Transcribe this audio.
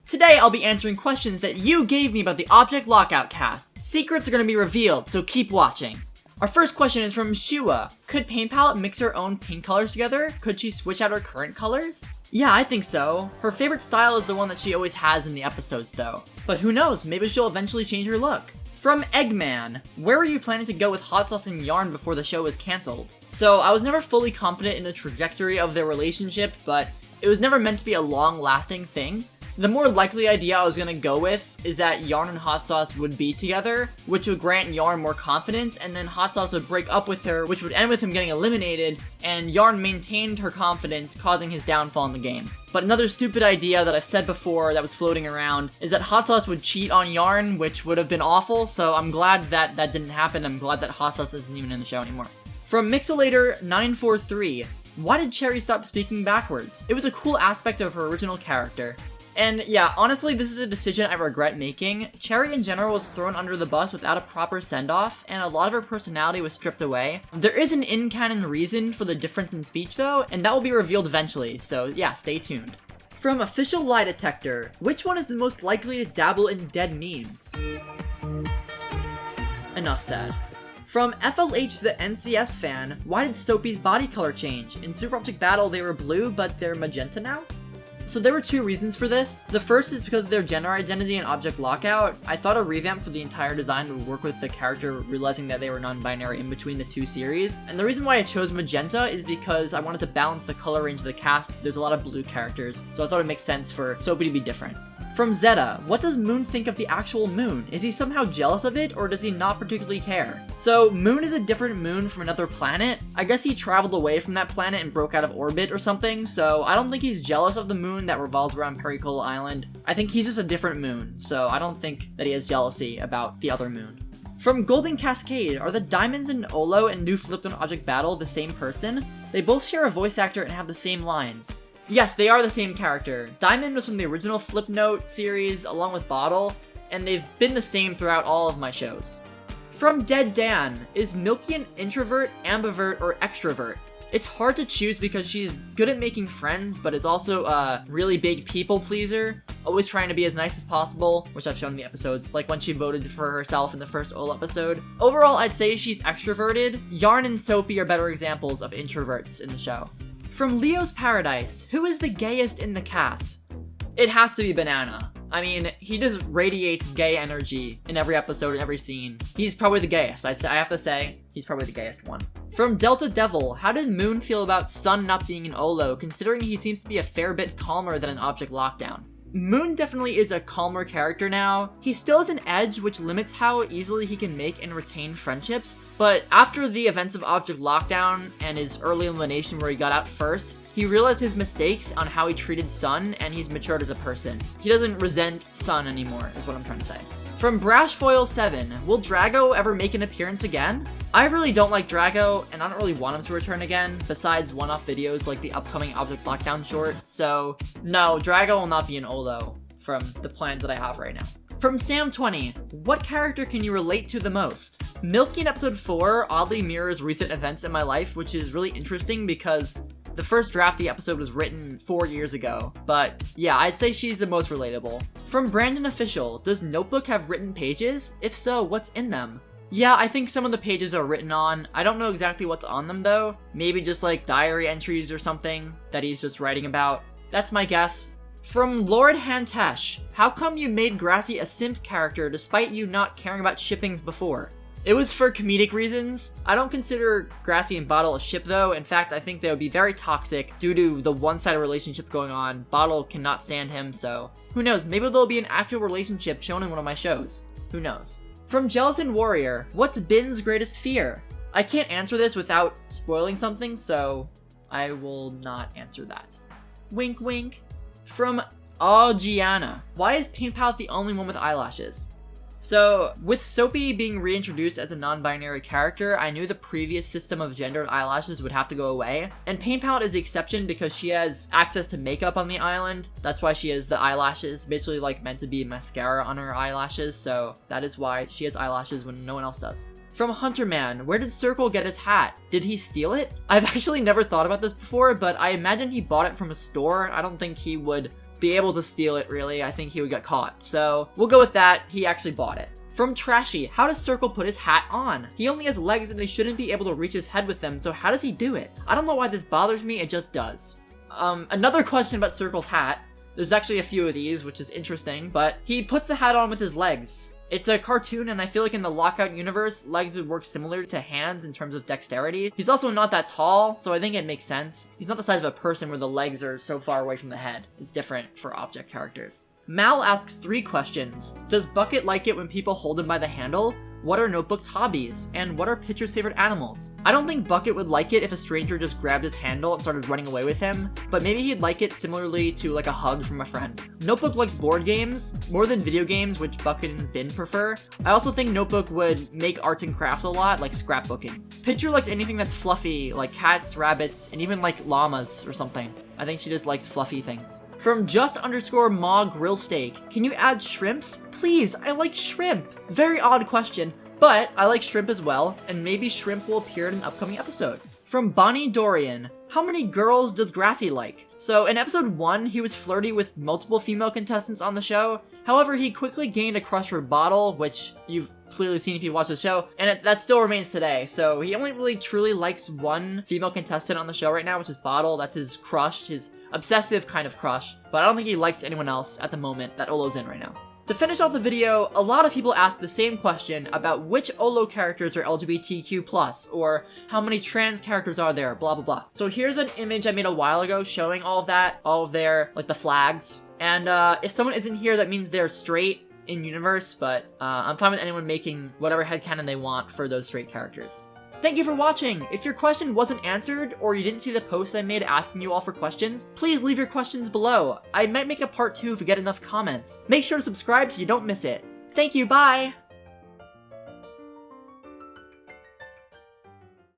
Today I'll be answering questions that you gave me about the Object Lockout cast. Secrets are going to be revealed, so keep watching. Our first question is from Shua. Could Paint Palette mix her own paint colors together? Could she switch out her current colors? Yeah, I think so. Her favorite style is the one that she always has in the episodes though. But who knows, maybe she'll eventually change her look. From Eggman, where were you planning to go with Hot Sauce and Yarn before the show was cancelled? So I was never fully confident in the trajectory of their relationship, but it was never meant to be a long-lasting thing. The more likely idea I was gonna go with is that Yarn and Hot Sauce would be together, which would grant Yarn more confidence, and then Hot Sauce would break up with her, which would end with him getting eliminated, and Yarn maintained her confidence, causing his downfall in the game. But another stupid idea that I've said before that was floating around is that Hot Sauce would cheat on Yarn, which would have been awful, so I'm glad that that didn't happen. I'm glad that Hot Sauce isn't even in the show anymore. From Mixelator943, why did Cherry stop speaking backwards? It was a cool aspect of her original character. And yeah, honestly, this is a decision I regret making. Cherry in general was thrown under the bus without a proper send-off, and a lot of her personality was stripped away. There is an in-canon reason for the difference in speech though, and that will be revealed eventually, so yeah, stay tuned. From Official Lie Detector, which one is the most likely to dabble in dead memes? Enough said. From FLH the NCS fan, why did Soapy's body color change? In Super Object Battle they were blue, but they're magenta now? So there were two reasons for this. The first is because of their gender identity and Object Lockout. I thought a revamp for the entire design would work with the character realizing that they were non-binary in between the two series. And the reason why I chose magenta is because I wanted to balance the color range of the cast. There's a lot of blue characters, so I thought it makes sense for Soapy to be different. From Zeta, what does Moon think of the actual moon? Is he somehow jealous of it, or does he not particularly care? So, Moon is a different moon from another planet. I guess he traveled away from that planet and broke out of orbit or something, so I don't think he's jealous of the moon that revolves around Pericola Island. I think he's just a different moon, so I don't think that he has jealousy about the other moon. From Golden Cascade, are the diamonds in Olo and New Flipton Object Battle the same person? They both share a voice actor and have the same lines. Yes, they are the same character. Diamond was from the original Flipnote series along with Bottle, and they've been the same throughout all of my shows. From Dead Dan, is Milky an introvert, ambivert, or extrovert? It's hard to choose because she's good at making friends, but is also a really big people pleaser, always trying to be as nice as possible, which I've shown in the episodes, like when she voted for herself in the first Ol episode. Overall, I'd say she's extroverted. Yarn and Soapy are better examples of introverts in the show. From Leo's Paradise, who is the gayest in the cast? It has to be Banana. I mean, he just radiates gay energy in every episode, in every scene. He's probably the gayest. I have to say, he's probably the gayest one. From Delta Devil, how did Moon feel about Sun not being in Olo, considering he seems to be a fair bit calmer than an Object Lockdown? Moon definitely is a calmer character now. He still has an edge which limits how easily he can make and retain friendships, but after the events of Object Lockdown and his early elimination where he got out first, he realized his mistakes on how he treated Sun, and he's matured as a person. He doesn't resent Sun anymore, is what I'm trying to say. From Brashfoil7, will Drago ever make an appearance again? I really don't like Drago, and I don't really want him to return again, besides one-off videos like the upcoming Object Lockdown short, so no, Drago will not be in Olo from the plans that I have right now. From Sam20, what character can you relate to the most? Milky in episode 4 oddly mirrors recent events in my life, which is really interesting because the first draft of the episode was written 4 years ago, but yeah, I'd say she's the most relatable. From Brandon Official, does Notebook have written pages? If so, what's in them? Yeah, I think some of the pages are written on. I don't know exactly what's on them though. Maybe just like diary entries or something that he's just writing about. That's my guess. From Lord Hantesh, how come you made Grassy a simp character despite you not caring about shippings before? It was for comedic reasons. I don't consider Grassy and Bottle a ship though. In fact, I think they would be very toxic due to the one-sided relationship going on. Bottle cannot stand him, so who knows, maybe there'll be an actual relationship shown in one of my shows. Who knows? From Gelatin Warrior, what's Bin's greatest fear? I can't answer this without spoiling something, so I will not answer that. Wink wink. From Gianna, why is Paint Palette the only one with eyelashes? So, with Soapy being reintroduced as a non-binary character, I knew the previous system of gendered eyelashes would have to go away, and Paint Palette is the exception because she has access to makeup on the island. That's why she has the eyelashes, basically like meant to be mascara on her eyelashes, so that is why she has eyelashes when no one else does. From Hunterman, where did Circle get his hat? Did he steal it? I've actually never thought about this before, but I imagine he bought it from a store. I don't think he would be able to steal it, really. I think he would get caught. So we'll go with that. He actually bought it. From Trashy, how does Circle put his hat on? He only has legs and they shouldn't be able to reach his head with them, so how does he do it? I don't know why this bothers me, it just does. Another question about Circle's hat. There's actually a few of these, which is interesting, but he puts the hat on with his legs. It's a cartoon, and I feel like in the Lockout universe, legs would work similar to hands in terms of dexterity. He's also not that tall, so I think it makes sense. He's not the size of a person where the legs are so far away from the head. It's different for object characters. Mal asks 3 questions. Does Bucket like it when people hold him by the handle? What are Notebook's hobbies? And what are Pitcher's favorite animals? I don't think Bucket would like it if a stranger just grabbed his handle and started running away with him, but maybe he'd like it similarly to like a hug from a friend. Notebook likes board games, more than video games, which Bucket and Bin prefer. I also think Notebook would make arts and crafts a lot, like scrapbooking. Pitcher likes anything that's fluffy, like cats, rabbits, and even like llamas or something. I think she just likes fluffy things. From just_Ma grill steak, can you add shrimps? Please, I like shrimp. Very odd question, but I like shrimp as well, and maybe shrimp will appear in an upcoming episode. From Bonnie Dorian, how many girls does Grassy like? So in episode 1, he was flirty with multiple female contestants on the show. However, he quickly gained a crush for Bottle, which you've clearly seen if you watch the show, and that still remains today. So he only really truly likes one female contestant on the show right now, which is Bottle. That's his crush, his obsessive kind of crush. But I don't think he likes anyone else at the moment that Olo's in right now. To finish off the video, a lot of people asked the same question about which Olo characters are LGBTQ+, or how many trans characters are there, blah blah blah. So here's an image I made a while ago showing all of that, all of their, like, the flags. And if someone isn't here, that means they're straight in universe, but I'm fine with anyone making whatever headcanon they want for those straight characters. Thank you for watching! If your question wasn't answered, or you didn't see the post I made asking you all for questions, please leave your questions below. I might make a part 2 if we get enough comments. Make sure to subscribe so you don't miss it. Thank you, bye!